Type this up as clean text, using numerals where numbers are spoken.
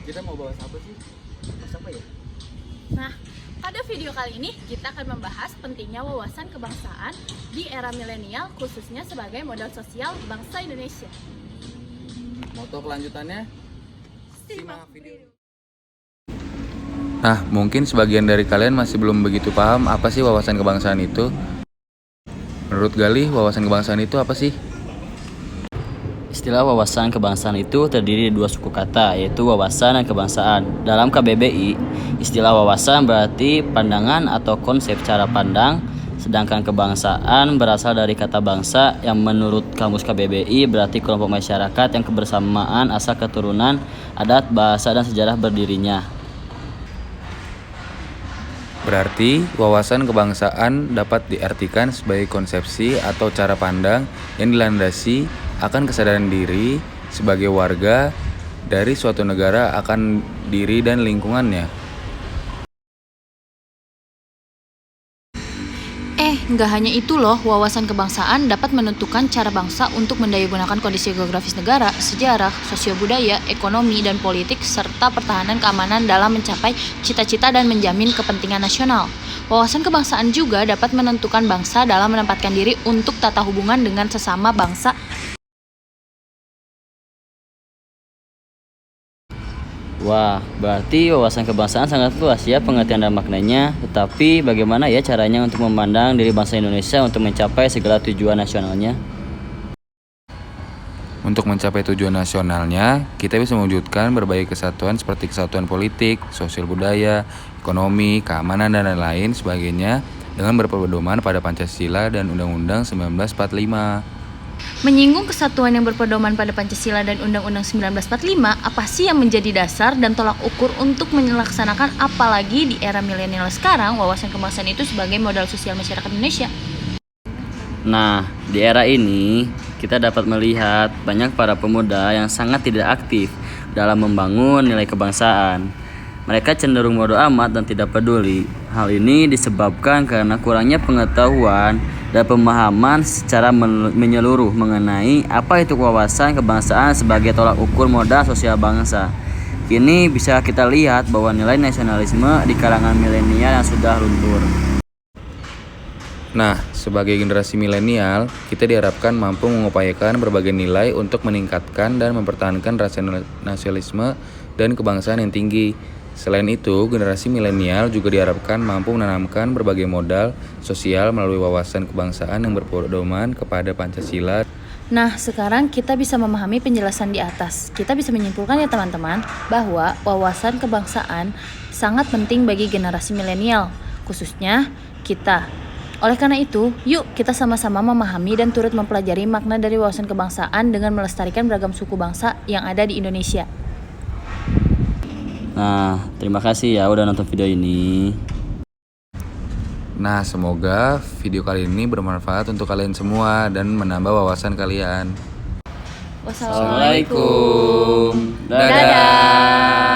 Kita mau bahas apa sih? Bahas apa ya? Nah, pada video kali ini kita akan membahas pentingnya wawasan kebangsaan di era milenial, khususnya sebagai modal sosial bangsa Indonesia. Moto kelanjutannya? Simak video. Nah, mungkin sebagian dari kalian masih belum begitu paham apa sih wawasan kebangsaan itu. Menurut Galih, wawasan kebangsaan itu apa sih? Istilah wawasan kebangsaan itu terdiri dari dua suku kata, yaitu wawasan dan kebangsaan. Dalam KBBI, istilah wawasan berarti pandangan atau konsep cara pandang, sedangkan kebangsaan berasal dari kata bangsa yang menurut Kamus KBBI berarti kelompok masyarakat yang kebersamaan asal keturunan, adat, bahasa, dan sejarah berdirinya. Berarti, wawasan kebangsaan dapat diartikan sebagai konsepsi atau cara pandang yang dilandasi akan kesadaran diri sebagai warga dari suatu negara akan diri dan lingkungannya. Nggak hanya itu loh, wawasan kebangsaan dapat menentukan cara bangsa untuk mendayagunakan kondisi geografis negara, sejarah, sosiobudaya, ekonomi, dan politik, serta pertahanan keamanan dalam mencapai cita-cita dan menjamin kepentingan nasional. Wawasan kebangsaan juga dapat menentukan bangsa dalam menempatkan diri untuk tata hubungan dengan sesama bangsa. Wah, berarti wawasan kebangsaan sangat luas ya pengertian dan maknanya. Tetapi bagaimana ya caranya untuk memandang diri bangsa Indonesia untuk mencapai segala tujuan nasionalnya? Untuk mencapai tujuan nasionalnya, kita bisa mewujudkan berbagai kesatuan seperti kesatuan politik, sosial budaya, ekonomi, keamanan, dan lain-lain sebagainya dengan berpedoman pada Pancasila dan Undang-Undang 1945. Menyinggung kesatuan yang berpedoman pada Pancasila dan Undang-Undang 1945, apa sih yang menjadi dasar dan tolak ukur untuk melaksanakan, apalagi di era milenial sekarang, wawasan kebangsaan itu sebagai modal sosial masyarakat Indonesia? Nah, di era ini kita dapat melihat banyak para pemuda yang sangat tidak aktif dalam membangun nilai kebangsaan. Mereka cenderung bodoh amat dan tidak peduli. Hal ini disebabkan karena kurangnya pengetahuan dan pemahaman secara menyeluruh mengenai apa itu wawasan kebangsaan sebagai tolak ukur modal sosial bangsa. Kini bisa kita lihat bahwa nilai nasionalisme di kalangan milenial yang sudah luntur. Nah, sebagai generasi milenial, kita diharapkan mampu mengupayakan berbagai nilai untuk meningkatkan dan mempertahankan rasa nasionalisme dan kebangsaan yang tinggi. Selain itu, generasi milenial juga diharapkan mampu menanamkan berbagai modal sosial melalui wawasan kebangsaan yang berpedoman kepada Pancasila. Nah, sekarang kita bisa memahami penjelasan di atas. Kita bisa menyimpulkan ya teman-teman, bahwa wawasan kebangsaan sangat penting bagi generasi milenial, khususnya kita. Oleh karena itu, yuk kita sama-sama memahami dan turut mempelajari makna dari wawasan kebangsaan dengan melestarikan beragam suku bangsa yang ada di Indonesia. Nah, terima kasih ya udah nonton video ini. Nah, semoga video kali ini bermanfaat untuk kalian semua dan menambah wawasan kalian. Wassalamualaikum. Dadah.